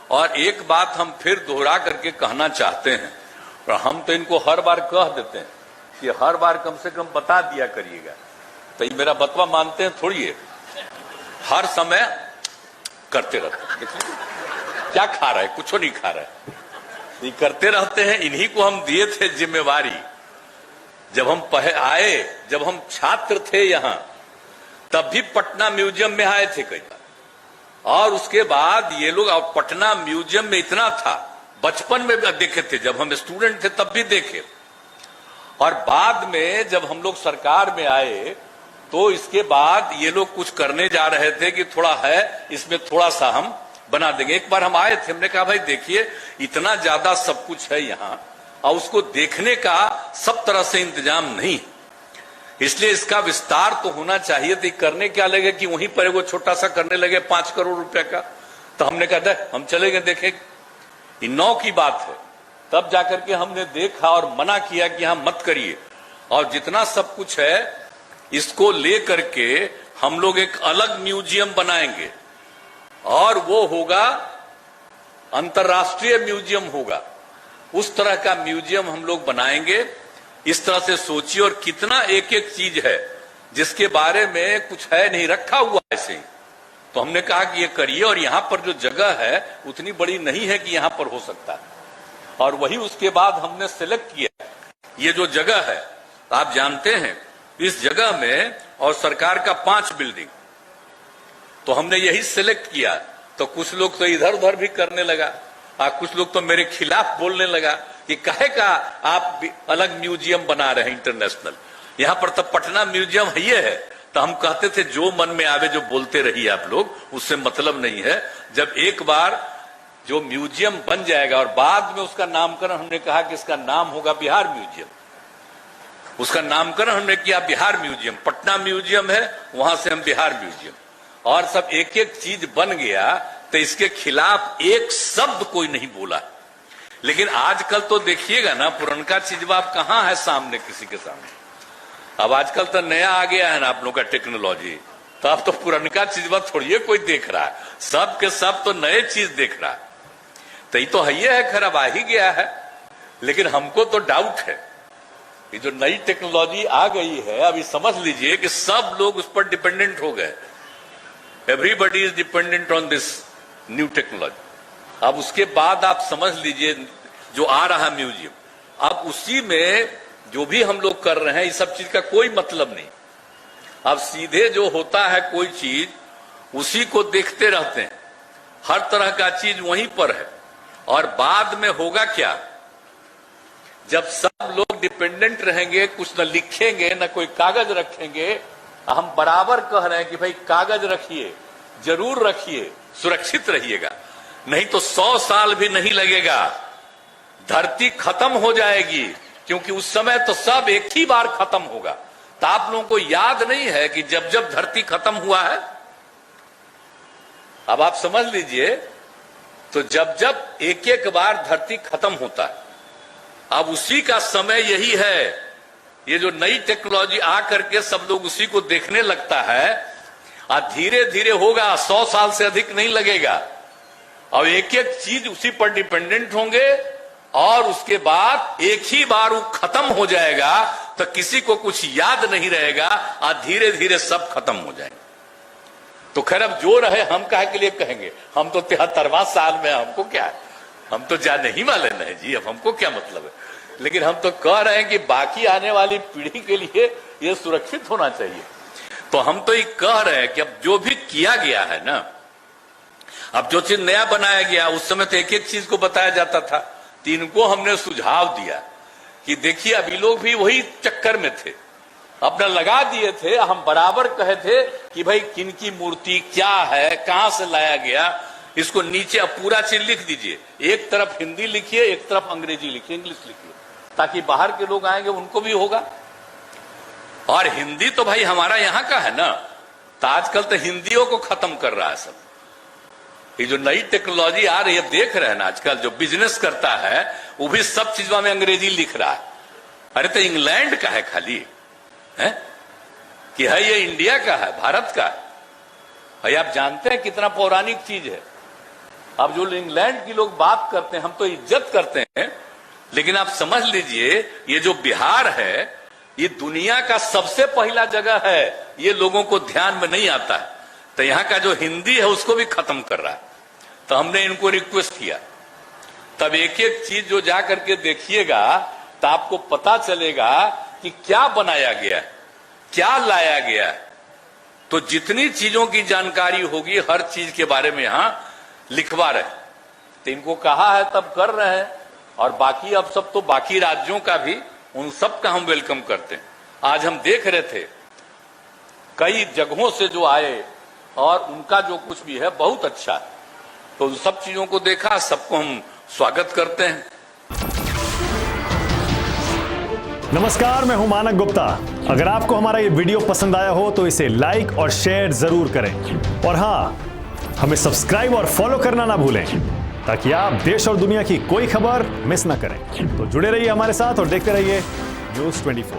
और एक बात हम फिर दोहरा करके कहना चाहते हैं, और हम तो इनको हर बार कह देते हैं कि हर बार कम से कम बता दिया करिएगा, तो ये मेरा बतवा मानते हैं थोड़ी है, हर समय करते रहते हैं। क्या खा रहा है? कुछ नहीं खा रहा है, ये करते रहते हैं। इन्हीं को हम दिए थे जिम्मेवारी, जब हम आए, जब हम छात्र थे यहां, तब भी पटना म्यूजियम में आए थे कई बार, और उसके बाद ये लोग पटना म्यूजियम में इतना था, बचपन में भी देखे थे, जब हम स्टूडेंट थे तब भी देखे, और बाद में जब हम लोग सरकार में आए तो इसके बाद ये लोग कुछ करने जा रहे थे कि थोड़ा है इसमें थोड़ा सा हम बना देंगे। एक बार हम आए थे, हमने कहा भाई देखिए इतना ज्यादा सब कुछ है यहाँ, और उसको देखने का सब तरह से इंतजाम नहीं, इसलिए इसका विस्तार तो होना चाहिए। तो करने क्या लगे कि वहीं पर एगो छोटा सा करने लगे 5 करोड़ रुपए का, तो हमने कहा हम चलेंगे देखें। इन 9 की बात है, तब जाकर के हमने देखा और मना किया कि यहां मत करिए, और जितना सब कुछ है इसको लेकर के हम लोग एक अलग म्यूजियम बनाएंगे, और वो होगा अंतर्राष्ट्रीय म्यूजियम होगा। उस तरह का म्यूजियम हम लोग बनाएंगे। इस तरह से सोचिए, और कितना एक एक चीज है जिसके बारे में कुछ है नहीं, रखा हुआ ऐसे ही। तो हमने कहा कि ये करिए, और यहां पर जो जगह है उतनी बड़ी नहीं है कि यहां पर हो सकता है, और वही उसके बाद हमने सिलेक्ट किया ये जो जगह है। आप जानते हैं इस जगह में, और सरकार का 5 बिल्डिंग, तो हमने यही सिलेक्ट किया। तो कुछ लोग तो इधर उधर भी करने लगा, और कुछ लोग तो मेरे खिलाफ बोलने लगा कि काहे का आप अलग म्यूजियम बना रहे हैं इंटरनेशनल, यहां पर तो पटना म्यूजियम है ये है। तो हम कहते थे जो मन में आवे जो बोलते रहिए आप लोग, उससे मतलब नहीं है। जब एक बार जो म्यूजियम बन जाएगा, और बाद में उसका नामकरण हमने कहा कि इसका नाम होगा बिहार म्यूजियम, उसका नामकरण हमने किया बिहार म्यूजियम। पटना म्यूजियम है, वहां से हम बिहार म्यूजियम, और सब एक एक चीज बन गया। तो इसके खिलाफ एक शब्द कोई नहीं बोला। लेकिन आजकल तो देखिएगा ना, पुरनका चीज आप कहां है सामने, किसी के सामने। अब आजकल तो नया आ गया है ना आप लोग का टेक्नोलॉजी, तो अब तो पुरनका चीज थोड़ी कोई देख रहा है, सब के सब तो नए चीज देख रहा है। तो ये तो है खराब आ ही गया है, लेकिन हमको तो डाउट है, ये जो नई टेक्नोलॉजी आ गई है, अभी समझ लीजिए कि सब लोग उस पर डिपेंडेंट हो गए। Everybody is dependent on this new technology. अब उसके बाद आप समझ लीजिए जो आ रहा म्यूजियम, अब उसी में जो भी हम लोग कर रहे हैं, इस सब चीज का कोई मतलब नहीं। अब सीधे जो होता है कोई चीज, उसी को देखते रहते हैं, हर तरह का चीज वहीं पर है। और बाद में होगा क्या, जब सब लोग डिपेंडेंट रहेंगे, कुछ न लिखेंगे न कोई कागज रखेंगे। हम बराबर कह रहे हैं कि भाई कागज रखिए, जरूर रखिए, सुरक्षित रहिएगा, नहीं तो 100 साल भी नहीं लगेगा, धरती खत्म हो जाएगी, क्योंकि उस समय तो सब एक ही बार खत्म होगा। तो आप लोगों को याद नहीं है कि जब जब धरती खत्म हुआ है, अब आप समझ लीजिए, तो जब जब एक एक बार धरती खत्म होता है, अब उसी का समय यही है। ये जो नई टेक्नोलॉजी आ करके सब लोग उसी को देखने लगता है, और धीरे धीरे होगा, 100 साल से अधिक नहीं लगेगा, और एक एक चीज उसी पर डिपेंडेंट होंगे, और उसके बाद एक ही बार वो खत्म हो जाएगा, तो किसी को कुछ याद नहीं रहेगा, और धीरे धीरे सब खत्म हो जाएंगे। तो खैर अब जो रहे, हम काहे के लिए कहेंगे, हम तो 73वां साल में, हमको क्या है, हम तो जाने ही वाले नहीं जी, अब हमको क्या मतलब है। लेकिन हम तो कह रहे हैं कि बाकी आने वाली पीढ़ी के लिए ये सुरक्षित होना चाहिए। तो हम तो ये कह रहे हैं कि अब जो भी किया गया है ना, अब जो चीज नया बनाया गया, उस समय तो एक एक चीज को बताया जाता था। तो इनको हमने सुझाव दिया कि देखिए अभी लोग भी वही चक्कर में थे, अपना लगा दिए थे। हम बराबर कहे थे कि भाई किन की मूर्ति क्या है, कहां से लाया गया, इसको नीचे अब पूरा चीज लिख दीजिए। एक तरफ हिंदी लिखिए, एक तरफ अंग्रेजी लिखिए, इंग्लिश लिखिए, ताकि बाहर के लोग आएंगे उनको भी होगा। और हिंदी तो भाई हमारा यहाँ का है ना, तो आजकल तो हिंदियों को खत्म कर रहा है सब। ये जो नई टेक्नोलॉजी आ रही है, देख रहे हैं ना, आजकल जो बिजनेस करता है वो भी सब चीजों में अंग्रेजी लिख रहा है। अरे तो इंग्लैंड का है खाली है कि है ये इंडिया का है, भारत का है। भाई आप जानते हैं कितना पौराणिक चीज है। अब जो इंग्लैंड की लोग बात करते हैं, हम तो इज्जत करते हैं, लेकिन आप समझ लीजिए ये जो बिहार है ये दुनिया का सबसे पहला जगह है, ये लोगों को ध्यान में नहीं आता है। तो यहाँ का जो हिंदी है उसको भी खत्म कर रहा है। तो हमने इनको रिक्वेस्ट किया, तब एक एक चीज जो जा करके देखिएगा तो आपको पता चलेगा कि क्या बनाया गया है, क्या लाया गया है। तो जितनी चीजों की जानकारी होगी हर चीज के बारे में यहां लिखवा रहे। तो इनको कहा है तब कर रहे हैं, और बाकी अब सब तो बाकी राज्यों का भी, उन सब का हम वेलकम करते हैं। आज हम देख रहे थे कई जगहों से जो आए और उनका जो कुछ भी है बहुत अच्छा है। तो उन सब चीजों को देखा, सबको हम स्वागत करते हैं। नमस्कार, मैं हूं मानक गुप्ता। अगर आपको हमारा ये वीडियो पसंद आया हो तो इसे लाइक और शेयर जरूर करें, और हां, हमें सब्सक्राइब और फॉलो करना ना भूलें ताकि आप देश और दुनिया की कोई खबर मिस ना करें। तो जुड़े रहिए हमारे साथ और देखते रहिए न्यूज़ 24।